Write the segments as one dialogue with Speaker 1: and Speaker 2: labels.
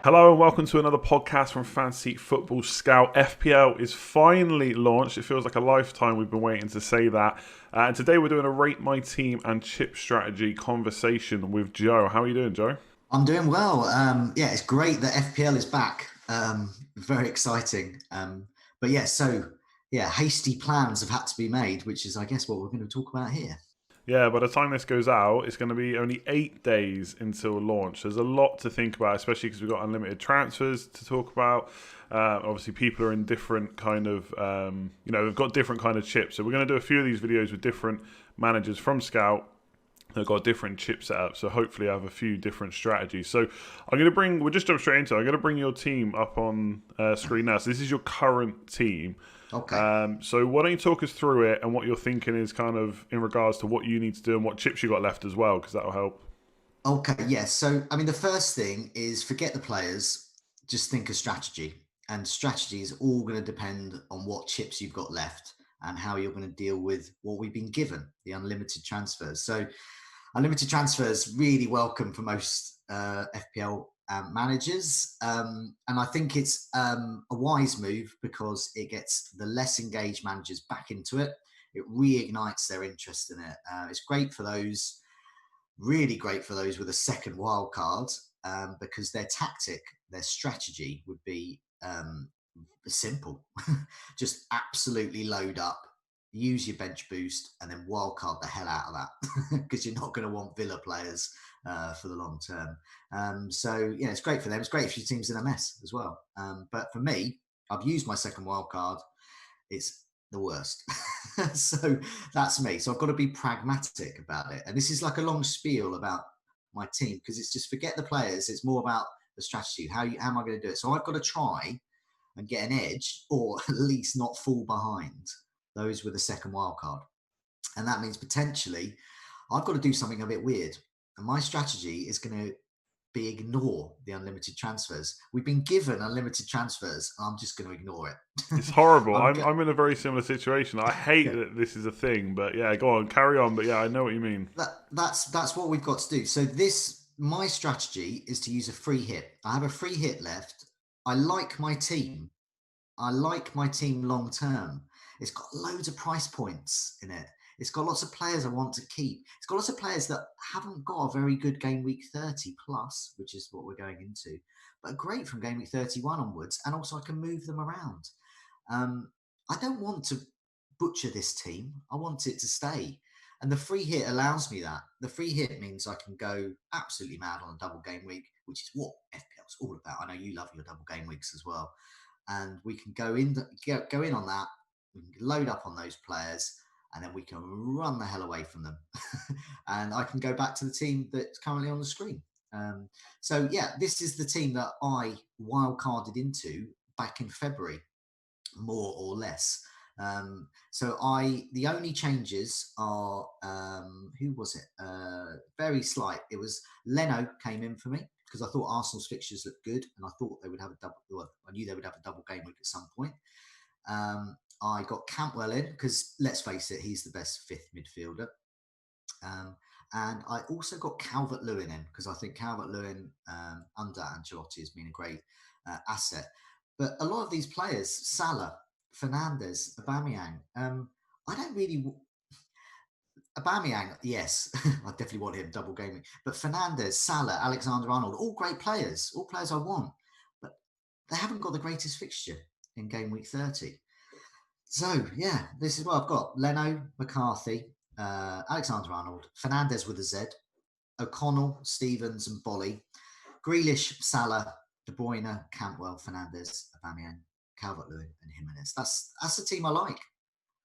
Speaker 1: Hello and welcome to another podcast from Fantasy Football Scout. FPL is finally launched. It feels like a lifetime we've been waiting to say that. And today we're doing a Rate My Team and Chip Strategy conversation with Joe. How are you doing, Joe?
Speaker 2: I'm doing well. Yeah, it's great that FPL is back. Very exciting. Hasty plans have had to be made, which is, I guess, what we're going to talk about here.
Speaker 1: Yeah, by the time this goes out, it's going to be only 8 days until launch. There's a lot to think about, especially because we've got unlimited transfers to talk about. Obviously, people are in different kind of, they've got different kind of chips. So we're going to do a few of these videos with different managers from Scout. They've got different chip setups, so hopefully I have a few different strategies. So we'll just jump straight into it. I'm going to bring your team up on screen now. So this is your current team.
Speaker 2: Okay.
Speaker 1: So why don't you talk us through it and what you're thinking is kind of in regards to what you need to do and what chips you got left as well, because that'll help.
Speaker 2: Okay, yes. So, the first thing is forget the players, just think of strategy. And strategy is all going to depend on what chips you've got left and how you're going to deal with what we've been given, the unlimited transfers. So, unlimited transfers really welcome for most FPL managers. And I think it's a wise move because it gets the less engaged managers back into it. It reignites their interest in it. It's great for those, really great for those with a second wild card because their tactic, their strategy would be simple. Just absolutely load up, use your bench boost, and then wildcard the hell out of that because you're not going to want Villa players for the long term. It's great for them. It's great if your team's in a mess as well. But for me, I've used my second wildcard. It's the worst. So that's me. So I've got to be pragmatic about it. And this is like a long spiel about my team because it's just forget the players. It's more about the strategy. How am I going to do it? So I've got to try and get an edge, or at least not fall behind those with a second wildcard. And that means potentially I've got to do something a bit weird. And my strategy is going to be ignore the unlimited transfers. We've been given unlimited transfers. And I'm just going to ignore it.
Speaker 1: It's horrible.
Speaker 2: I'm
Speaker 1: I'm in a very similar situation. I hate
Speaker 2: yeah,
Speaker 1: that this is a thing, but yeah, go on, carry on. But yeah, I know what you mean.
Speaker 2: that's what we've got to do. So my strategy is to use a free hit. I have a free hit left. I like my team. I like my team long term. It's got loads of price points in it. It's got lots of players I want to keep. It's got lots of players that haven't got a very good game week 30 plus, which is what we're going into, but great from game week 31 onwards. And also I can move them around. I don't want to butcher this team. I want it to stay. And the free hit allows me that. The free hit means I can go absolutely mad on a double game week, which is what FPL is all about. I know you love your double game weeks as well. And we can go in on that. We can load up on those players, and then we can run the hell away from them. And I can go back to the team that's currently on the screen. This is the team that I wildcarded into back in February, more or less. The only changes are who was it? Very slight. It was Leno came in for me because I thought Arsenal's fixtures looked good, and I thought they would have a double. Well, I knew they would have a double game week at some point. I got Cantwell in because let's face it, he's the best fifth midfielder. And I also got Calvert-Lewin in because I think Calvert-Lewin under Ancelotti has been a great asset. But a lot of these players, Salah, Fernandes, Aubameyang, I don't really. Aubameyang, yes, I definitely want him double gaming. But Fernandes, Salah, Alexander-Arnold, all great players, all players I want, but they haven't got the greatest fixture in game week 30. So yeah, this is what I've got: Leno, McCarthy, Alexander-Arnold, Fernandes with a Z, O'Connell, Stevens, and Bolly, Grealish, Salah, De Bruyne, Cantwell, Fernandes, Aubameyang, Calvert-Lewin, and Jimenez. That's the team I like.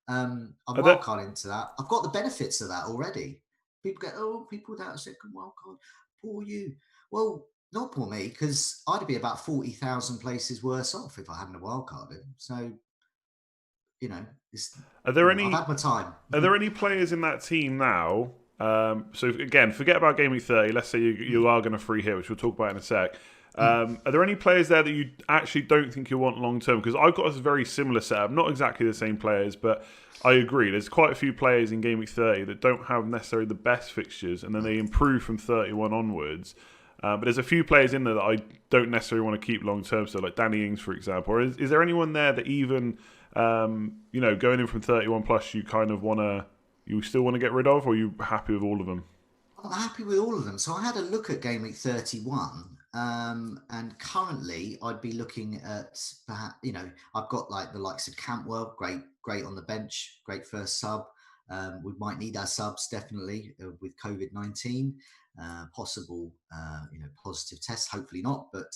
Speaker 2: I'm
Speaker 1: Are there,
Speaker 2: wildcard into that. I've got the benefits of that already. People go, oh, people without a second wildcard, poor you. Well, not poor me, because I'd be about 40,000 places worse off if I hadn't a wildcard in. So,
Speaker 1: are there
Speaker 2: I've
Speaker 1: any
Speaker 2: had my time.
Speaker 1: Are there any players in that team now? So again, forget about game week 30. Let's say you are going to free hit, which we'll talk about in a sec. Are there any players there that you actually don't think you want long term? Because I've got a very similar setup, not exactly the same players, but I agree. There's quite a few players in game week 30 that don't have necessarily the best fixtures, and then they improve from 31 onwards. But there's a few players in there that I don't necessarily want to keep long term. So like Danny Ings, for example. Or is there anyone there that even going in from 31 plus, you still want to get rid of, or are you happy with all of them?
Speaker 2: I'm happy with all of them. So I had a look at Game Week 31, and currently I'd be looking at perhaps, I've got like the likes of Campwell, great on the bench, great first sub. We might need our subs definitely with COVID-19, possible, positive tests. Hopefully not, but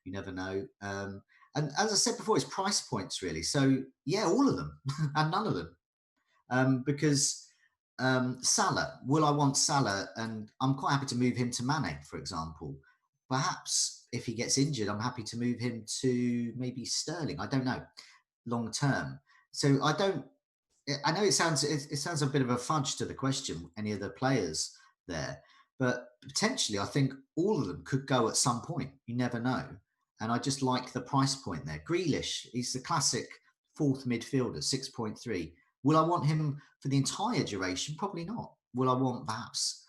Speaker 2: you never know. And as I said before, it's price points really. So yeah, all of them and none of them, because Salah, will I want Salah? And I'm quite happy to move him to Mane, for example. Perhaps if he gets injured, I'm happy to move him to maybe Sterling. I don't know, long term. So I don't. I know it sounds a bit of a fudge to the question. Any of the players there, but potentially I think all of them could go at some point. You never know. And I just like the price point there. Grealish, he's the classic fourth midfielder, 6.3. Will I want him for the entire duration? Probably not. Will I want perhaps,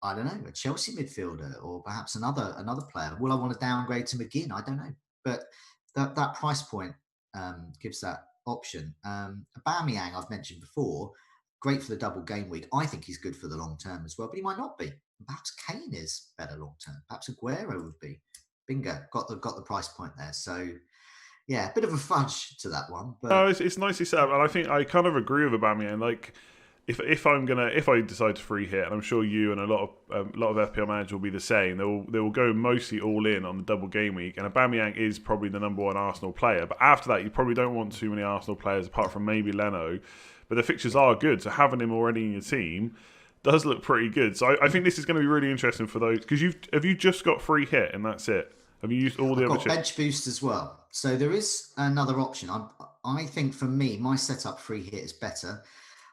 Speaker 2: I don't know, a Chelsea midfielder or perhaps another player? Will I want to downgrade to McGinn? I don't know. But that price point gives that option. Aubameyang, I've mentioned before, great for the double game week. I think he's good for the long term as well, but he might not be. Perhaps Kane is better long term. Perhaps Aguero would be. Bingo, got the price point there. So yeah, a bit of a fudge to that one,
Speaker 1: No,
Speaker 2: but
Speaker 1: it's nicely set up, and I think I kind of agree with Aubameyang. Like, if I decide to free hit, and I'm sure you and a lot of FPL managers will be the same, they will go mostly all in on the double game week, and Aubameyang is probably the number one Arsenal player. But after that, you probably don't want too many Arsenal players apart from maybe Leno. But the fixtures are good, so having him already in your team does look pretty good. So I think this is going to be really interesting for those, because you just got free hit and that's it. Have you used all the
Speaker 2: I've
Speaker 1: other
Speaker 2: got
Speaker 1: chips?
Speaker 2: bench boost as well. So there is another option. I think for me, my setup free hit is better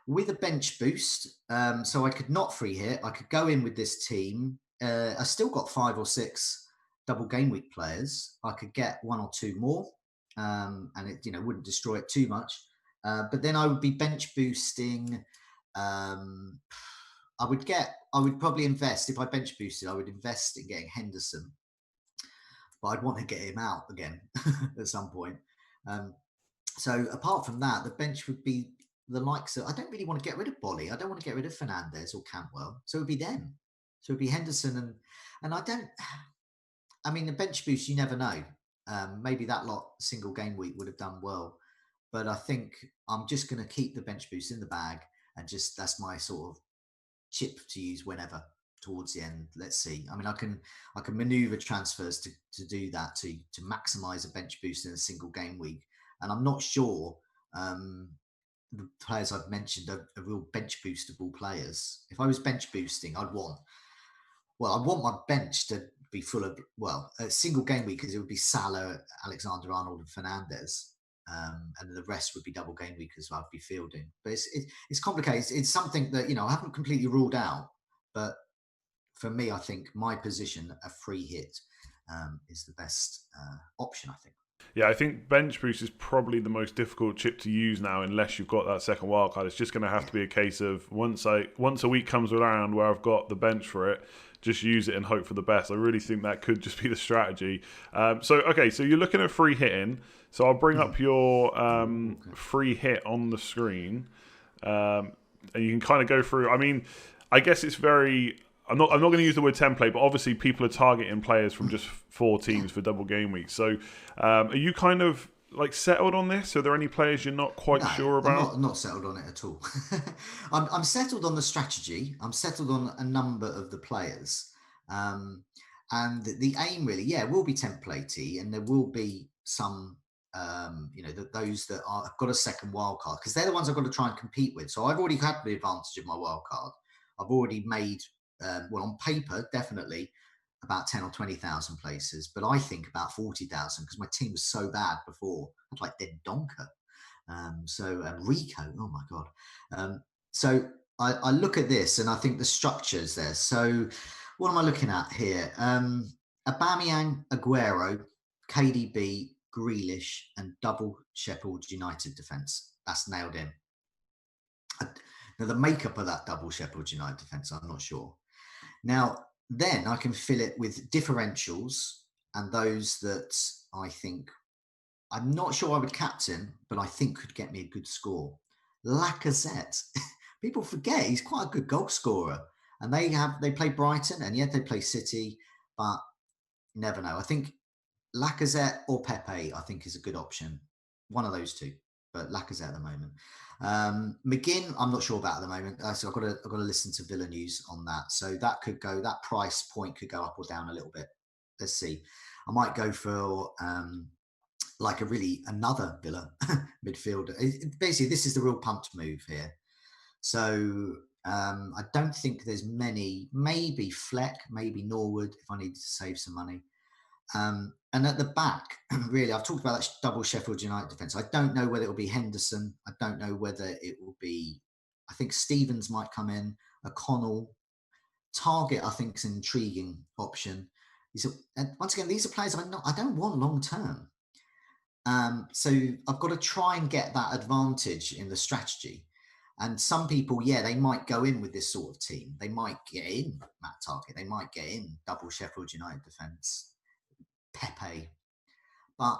Speaker 2: with a bench boost. So I could not free hit. I could go in with this team. I still got 5 or 6 double game week players. I could get one or two more, and it wouldn't destroy it too much. But then I would be bench boosting. Um, I would probably invest if I bench boosted. I would invest in getting Henderson, but I'd want to get him out again at some point. Um, so apart from that, the bench would be the likes of. I don't really want to get rid of Bolly. I don't want to get rid of Fernandez or Cantwell. So it would be them. So it'd be Henderson and I don't. I mean, the bench boost, you never know. Maybe that lot single game week would have done well, but I think I'm just going to keep the bench boost in the bag and just that's my sort of chip to use whenever towards the end. Let's see. I mean, I can maneuver transfers to do that to maximize a bench boost in a single game week, and I'm not sure the players I've mentioned are real bench boostable players. If I was bench boosting, I want my bench to be full of a single game week because it would be Salah, Alexander Arnold, and Fernandez. And the rest would be double game week as well. I'd be fielding, but it's complicated. It's something that I haven't completely ruled out. But for me, I think my position, a free hit, is the best option. I think.
Speaker 1: Yeah, I think bench boost is probably the most difficult chip to use now, unless you've got that second wild card. It's just going to have
Speaker 2: Yeah.
Speaker 1: to be a case of once a week comes around where I've got the bench for it, just use it and hope for the best. I really think that could just be the strategy. So you're looking at free hitting. So I'll bring up your
Speaker 2: Ooh, okay.
Speaker 1: free hit on the screen, and you can kind of go through. I mean, I guess it's very. I'm not going to use the word template, but obviously people are targeting players from just four
Speaker 2: Yeah.
Speaker 1: teams for double game weeks. So are you kind of like settled on this? Are there any players you're not quite
Speaker 2: No,
Speaker 1: sure
Speaker 2: I'm
Speaker 1: about?
Speaker 2: not settled on it at all. I'm settled on the strategy. I'm settled on a number of the players, um, and the aim really, yeah, will be templatey, and there will be some, those that have got a second wild card because they're the ones I've got to try and compete with. So I've already had the advantage of my wild card. I've already made, on paper, definitely about 10 or 20,000 places, but I think about 40,000 because my team was so bad before. I had like Dead Donker. Rico, oh my god. So I look at this and I think the structure's there. So what am I looking at here? Aubameyang, Aguero, KDB, Grealish, and double Sheffield United defence. That's nailed in. Now the makeup of that double Sheffield United defence, I'm not sure. Now Then I can fill it with differentials and those that I think I'm not sure I would captain, but I think could get me a good score. Lacazette. People forget he's quite a good goal scorer. And they play Brighton and yet they play City, but you never know. I think Lacazette or Pepe, I think, is a good option. One of those two, but Lacazette at the moment. McGinn, I'm not sure about at the moment. So I've got to listen to Villa news on that. So that price point could go up or down a little bit. Let's see. I might go for like another Villa midfielder. Basically, this is the real pumped move here. So I don't think there's many. Maybe Fleck, maybe Norwood if I need to save some money. And at the back, really, I've talked about that double Sheffield United defence. I don't know whether it will be Henderson. I don't know whether it will be. I think Stevens might come in. O'Connell, Target, I think, is an intriguing option. And once again, these are players I don't want long term. So I've got to try and get that advantage in the strategy. And some people, they might go in with this sort of team. They might get in Matt Target. They might get in double Sheffield United defence, Pepe. But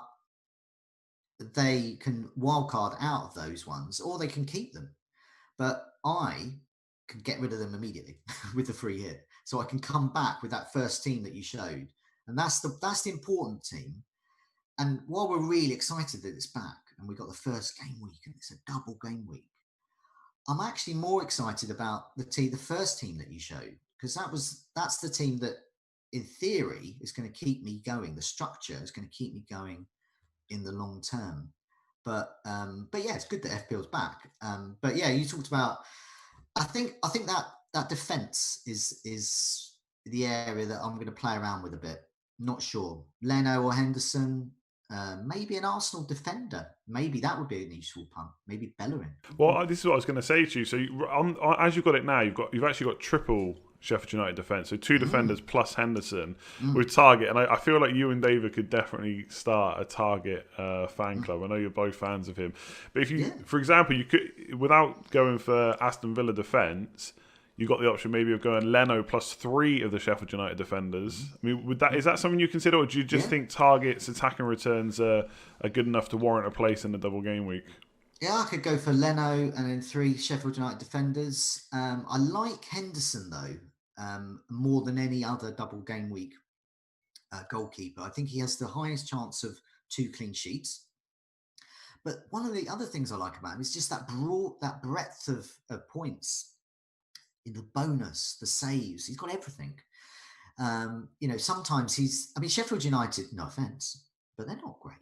Speaker 2: they can wildcard out of those ones, or they can keep them. But I can get rid of them immediately with the free hit. So I can come back with that first team that you showed. And that's the important team. And while we're really excited that it's back and we got the first game week and it's a double game week, I'm actually more excited about the first team that you showed, because that's the team that in theory is going to keep me going. The structure is going to keep me going in the long term. But yeah, it's good that FPL's back. But yeah, you talked about, I think that defense is the area that I'm going to play around with a bit. Not sure. Leno or Henderson, maybe an Arsenal defender. Maybe that would be an useful punt. Maybe Bellerin.
Speaker 1: Well, this is what I was going to say to you. So, as you've got it now, you've actually got triple Sheffield United defence. So 2 defenders plus Henderson with Target. And I feel like you and David could definitely start a Target fan club. I know you're both fans of him. But if you, for example, you could, without going for Aston Villa defence, you got the option maybe of going Leno plus 3 of the Sheffield United defenders. I mean, is that something you consider, or do you just think Target's attacking returns are good enough to warrant a place in the double game week?
Speaker 2: Yeah, I could go for Leno and then 3 Sheffield United defenders. I like Henderson though, more than any other double game week goalkeeper. I think he has the highest chance of 2 clean sheets. But one of the other things I like about him is just that breadth of points. In the bonus, the saves, he's got everything. Sometimes Sheffield United, no offense, but they're not great.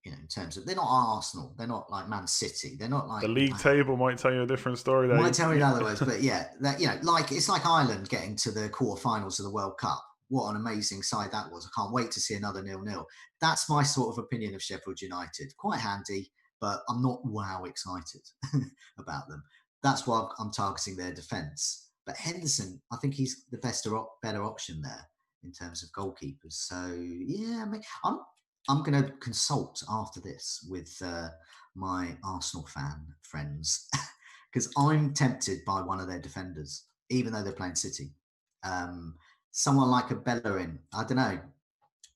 Speaker 2: In terms of, they're not Arsenal, they're not like Man City, they're not like
Speaker 1: the league table might tell you a different story.
Speaker 2: Might tell you in other words, but yeah, it's like Ireland getting to the quarterfinals of the World Cup. What an amazing side that was! I can't wait to see another 0-0. That's my sort of opinion of Sheffield United. Quite handy, but I'm not excited about them. That's why I'm targeting their defence. But Henderson, I think he's the better option there in terms of goalkeepers. So yeah, I'm going to consult after this with my Arsenal fan friends because I'm tempted by one of their defenders, even though they're playing City. Someone like a Bellerin, I don't know.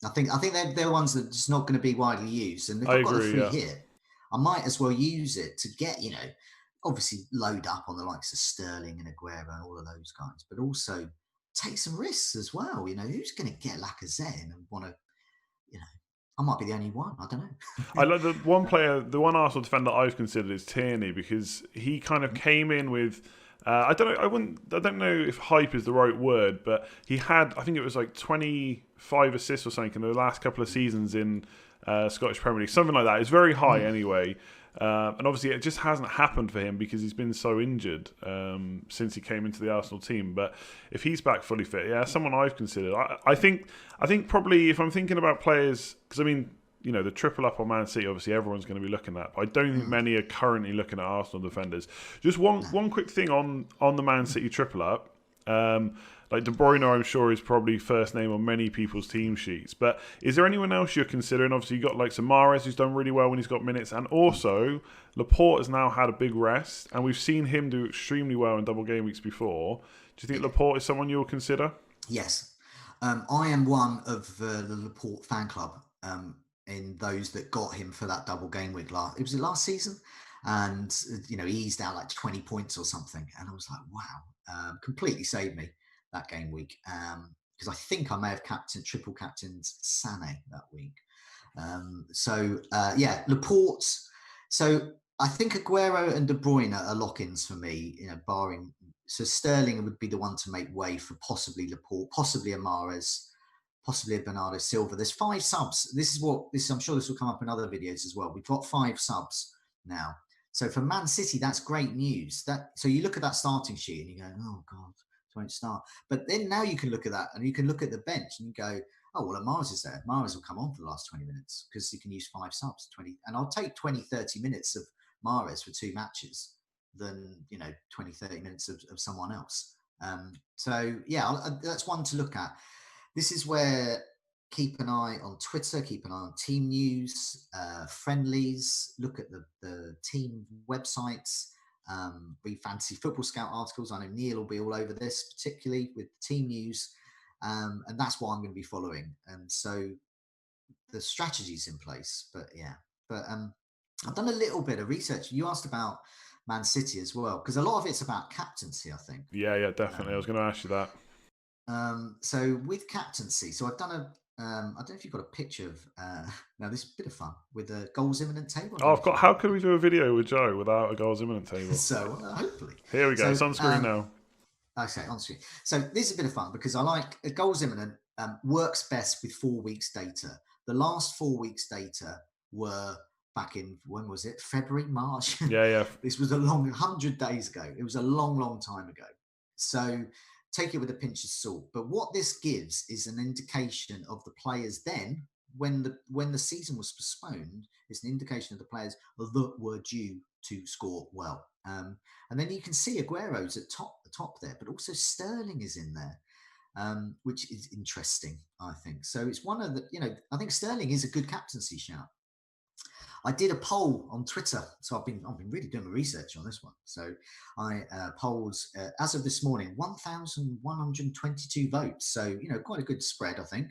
Speaker 2: I think they're ones that are just not going to be widely used, and if I've got a free hit, I might as well use it to get obviously load up on the likes of Sterling and Aguero and all of those guys, but also take some risks as well. Who's going to get Lacazette in and want to, I might be the only one. I don't know.
Speaker 1: I like the one Arsenal defender I've considered is Tierney, because he kind of came in with, I don't know if hype is the right word, but he had, I think it was like 25 assists or something in the last couple of seasons in Scottish Premier League, something like that. It's very high anyway. And obviously it just hasn't happened for him because he's been so injured since he came into the Arsenal team. But if he's back fully fit, someone I've considered. I think probably if I'm thinking about players, because the triple up on Man City, obviously everyone's going to be looking at, but I don't think many are currently looking at Arsenal defenders. Just one quick thing on the Man City triple up. Like De Bruyne, I'm sure, is probably first name on many people's team sheets. But is there anyone else you're considering? Obviously, you've got like Samares, who's done really well when he's got minutes. And also, Laporte has now had a big rest. And we've seen him do extremely well in double game weeks before. Do you think Laporte is someone you'll consider?
Speaker 2: Yes. I am one of the Laporte fan club, in those that got him for that double game week it was last season, and he eased out like 20 points or something, and I was like, wow, completely saved me that game week, because I think I may have triple captained Sané that week. Yeah, Laporte. So I think Aguero and De Bruyne are lock-ins for me, barring. So Sterling would be the one to make way for possibly Laporte, possibly a Mahrez, possibly a Bernardo Silva. There's 5 subs. I'm sure this will come up in other videos as well. We've got 5 subs now. So for Man City, that's great news. So you look at that starting sheet and you go, oh God, it won't start. But then now you can look at that and you can look at the bench and you go, oh, well, Mahrez is there. Mahrez will come on for the last 20 minutes because he can use 5 subs, 20. And I'll take 20, 30 minutes of Mahrez for 2 matches than, 20, 30 minutes of someone else. That's one to look at. This is where keep an eye on Twitter, keep an eye on team news, friendlies, look at the team websites, read Fantasy Football Scout articles. I know Neil will be all over this, particularly with team news. And that's what I'm going to be following. And so the strategy's in place. But I've done a little bit of research. You asked about Man City as well, because a lot of it's about captaincy, I think.
Speaker 1: Yeah, definitely. I was going to ask you that.
Speaker 2: So with captaincy, so I've done I don't know if you've got a picture of, now this is a bit of fun with a goals imminent table.
Speaker 1: Oh, I've got. How can we do a video with Joe without a goals imminent table?
Speaker 2: So hopefully.
Speaker 1: Here we go. It's on screen now.
Speaker 2: Okay, on screen. So this is a bit of fun because I like a goals imminent works best with 4 weeks data. The last 4 weeks data were back in, when was it? February, March?
Speaker 1: Yeah.
Speaker 2: This was a long 100 days ago. It was a long, long time ago. So take it with a pinch of salt. But what this gives is an indication of the players then, when the season was postponed, it's an indication of the players that were due to score well. And then you can see Aguero's at the top there, but also Sterling is in there, which is interesting, I think. So it's one of the, I think Sterling is a good captaincy shout. I did a poll on Twitter, so I've been really doing my research on this one. So I polled as of this morning 1,122 votes. So quite a good spread, I think.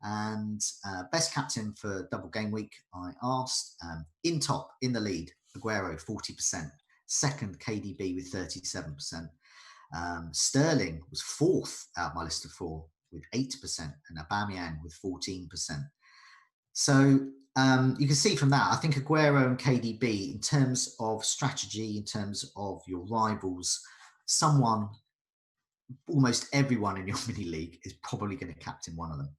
Speaker 2: And best captain for double game week, I asked in the lead, Aguero 40%, second KDB with 37%. Sterling was 4th out of my list of 4 with 8%, and Aubameyang with 14%. So you can see from that, I think Aguero and KDB, in terms of strategy, in terms of your rivals, almost everyone in your mini league is probably going to captain one of them.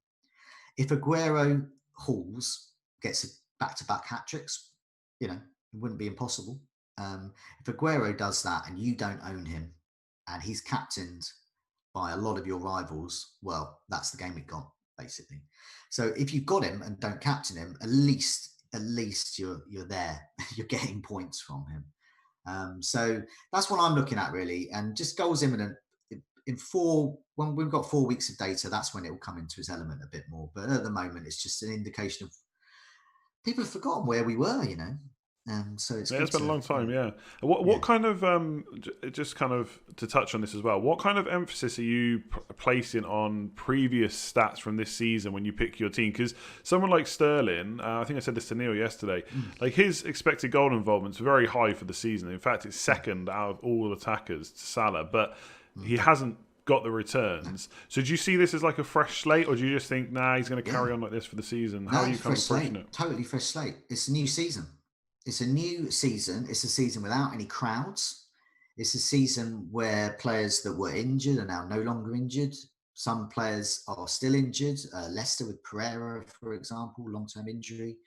Speaker 2: If Aguero hauls, gets back-to-back hat-tricks, it wouldn't be impossible. If Aguero does that and you don't own him and he's captained by a lot of your rivals, well, that's the game we've got, basically. So if you've got him and don't captain him, at least you're there. You're getting points from him. So that's what I'm looking at, really. And just goals imminent. When we've got 4 weeks of data, that's when it will come into its element a bit more. But at the moment, it's just an indication of people have forgotten where we were, so it's
Speaker 1: been a long time. Yeah. What kind of just kind of to touch on this as well? What kind of emphasis are you placing on previous stats from this season when you pick your team? Because someone like Sterling, I think I said this to Neil yesterday, like his expected goal involvement's very high for the season. In fact, it's second out of all attackers to Salah, but he hasn't got the returns. So do you see this as like a fresh slate, or do you just think, he's going to carry on like this for the season? How are you kind of approaching it?
Speaker 2: Totally fresh slate. It's a new season. It's a new season. It's a season without any crowds. It's a season where players that were injured are now no longer injured. Some players are still injured. Leicester with Pereira, for example, long-term injury.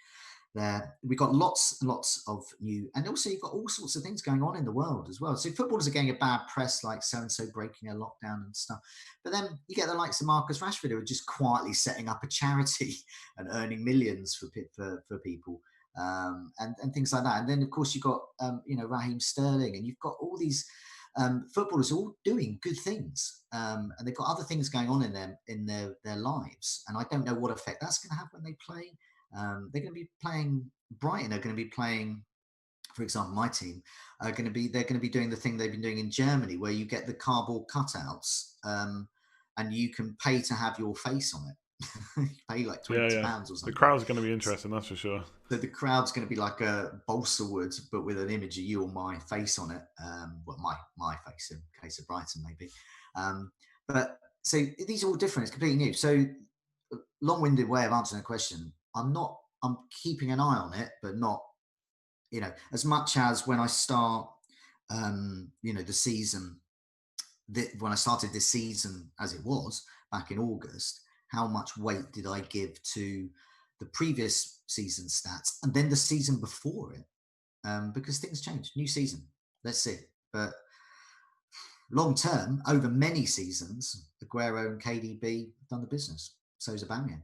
Speaker 2: There, we've got lots and lots of new, and also you've got all sorts of things going on in the world as well. So footballers are getting a bad press, like so-and-so breaking a lockdown and stuff. But then you get the likes of Marcus Rashford, who are just quietly setting up a charity and earning millions for people. And things like that. And then, of course, you've got, Raheem Sterling, and you've got all these footballers all doing good things. And they've got other things going on in their lives. And I don't know what effect that's going to have when they play. They're going to be playing, Brighton are going to be playing, for example, my team they're going to be doing the thing they've been doing in Germany, where you get the cardboard cutouts and you can pay to have your face on it. You pay like
Speaker 1: Yeah,
Speaker 2: £20
Speaker 1: yeah.
Speaker 2: or
Speaker 1: The
Speaker 2: something.
Speaker 1: crowd's going to be interesting, that's for sure.
Speaker 2: So the crowd's going to be like a balsa wood, but with an image of you or my face on it. Well, my face in case of Brighton, maybe. But so these are all different. It's completely new. So long-winded way of answering the question. I'm keeping an eye on it, but not, as much as when I start, the season, when I started this season as it was back in August, how much weight did I give to the previous season stats and then the season before it? Because things change. New season. Let's see. But long term, over many seasons, Aguero and KDB have done the business. So's Aubameyang.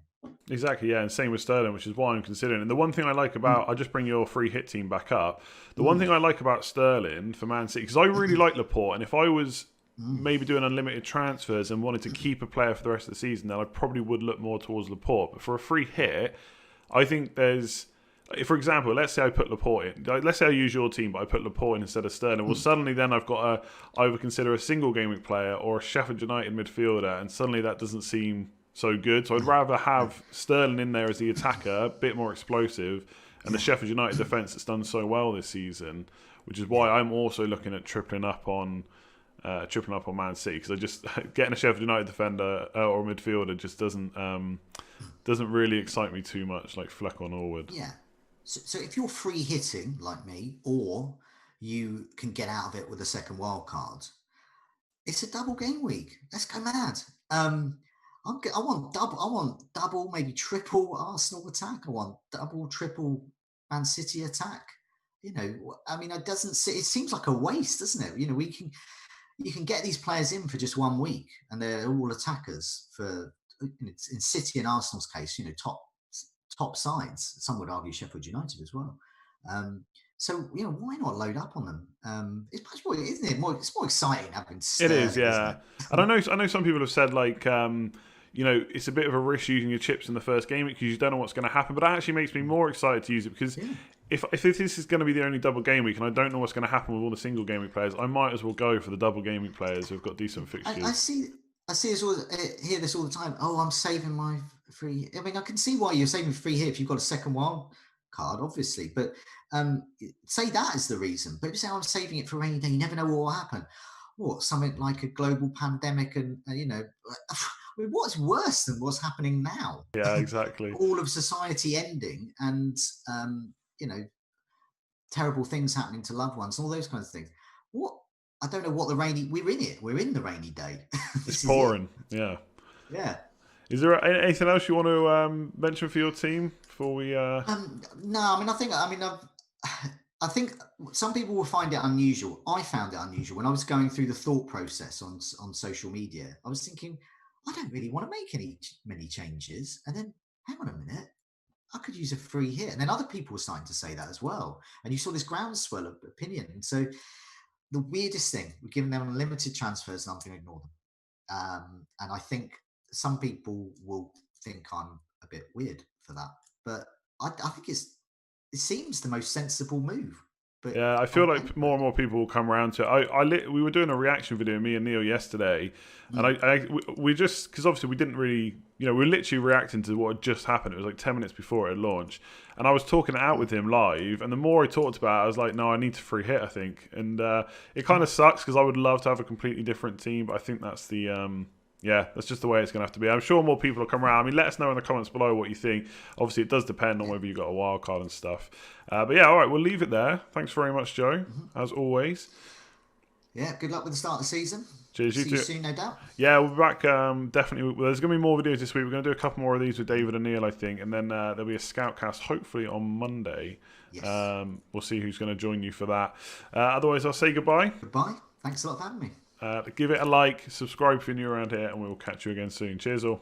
Speaker 1: Exactly, yeah, and same with Sterling, which is why I'm considering. And the one thing I like about, I'll just bring your free hit team back up. The one thing I like about Sterling for Man City, because I really like Laporte, and if I was maybe doing unlimited transfers and wanted to keep a player for the rest of the season, then I probably would look more towards Laporte. But for a free hit, I think there's, for example, let's say I put Laporte in. Let's say I use your team, but I put Laporte in instead of Sterling. Well, suddenly then I've got I would consider a single game week player or a Sheffield United midfielder, and suddenly that doesn't seem so good. So I'd rather have Sterling in there as the attacker, a bit more explosive, and the Sheffield United defence that's done so well this season, which is why I'm also looking at tripling up on Man City, because I just getting a Sheffield United defender or midfielder just doesn't really excite me too much, like Fleck or Norwood.
Speaker 2: Yeah. So if you're free hitting like me, or you can get out of it with a second wild card, it's a double game week. Let's go mad. I want double, maybe triple Arsenal attack. I want double, triple Man City attack. I mean, it seems like a waste, doesn't it? You can get these players in for just 1 week, and they're all attackers for, in City and Arsenal's case, top sides. Some would argue Sheffield United as well. So why not load up on them? It's much more, isn't it? It's more exciting having Sterling.
Speaker 1: It is, yeah.
Speaker 2: Isn't it?
Speaker 1: And I know some people have said like, it's a bit of a risk using your chips in the first game because you don't know what's going to happen. But that actually makes me more excited to use it, because if this is going to be the only double game week and I don't know what's going to happen with all the single game week players, I might as well go for the double game week players who've got decent fixtures.
Speaker 2: I hear this all the time. Oh, I'm saving my free. I mean, I can see why you're saving free here if you've got a second wild card, obviously. But say that is the reason. But if you say I'm saving it for a rainy day, you never know what will happen. What, something like a global pandemic, and I mean, what's worse than what's happening now?
Speaker 1: Yeah, exactly.
Speaker 2: All of society ending, and terrible things happening to loved ones, all those kinds of things. What? I don't know what the rainy. We're in it. We're in the rainy day.
Speaker 1: It's pouring. Yeah.
Speaker 2: Yeah.
Speaker 1: Is there anything else you want to mention for your team before we?
Speaker 2: No, I think some people will find it unusual. I found it unusual when I was going through the thought process on social media. I was thinking, I don't really want to make many changes, and then hang on a minute, I could use a free hit. And then other people were starting to say that as well, and you saw this groundswell of opinion. And so the weirdest thing, we're giving them unlimited transfers, and I'm going to ignore them. And I think some people will think I'm a bit weird for that, but I think it seems the most sensible move. But
Speaker 1: yeah, I feel like more and more people will come around to it. We were doing a reaction video, me and Neil, yesterday, and we just, because obviously we didn't really, we were literally reacting to what had just happened. It was like 10 minutes before it had launched, and I was talking it out with him live, and the more I talked about it, I was like, no, I need to free hit, I think. And it kind of sucks because I would love to have a completely different team, but I think that's the... that's just the way it's going to have to be. I'm sure more people will come around. I mean, let us know in the comments below what you think. Obviously, it does depend on whether you've got a wild card and stuff. But yeah, all right, we'll leave it there. Thanks very much, Joe, as always.
Speaker 2: Yeah, good luck with the start of the season.
Speaker 1: Cheers,
Speaker 2: See you soon, no doubt.
Speaker 1: Yeah, we'll be back. Definitely. There's going to be more videos this week. We're going to do a couple more of these with David and Neil, I think. And then there'll be a Scoutcast, hopefully, on Monday.
Speaker 2: Yes.
Speaker 1: We'll see who's going to join you for that. Otherwise, I'll say goodbye.
Speaker 2: Goodbye. Thanks a lot for having me.
Speaker 1: Give it a like, subscribe if you're new around here, and we will catch you again soon. Cheers all.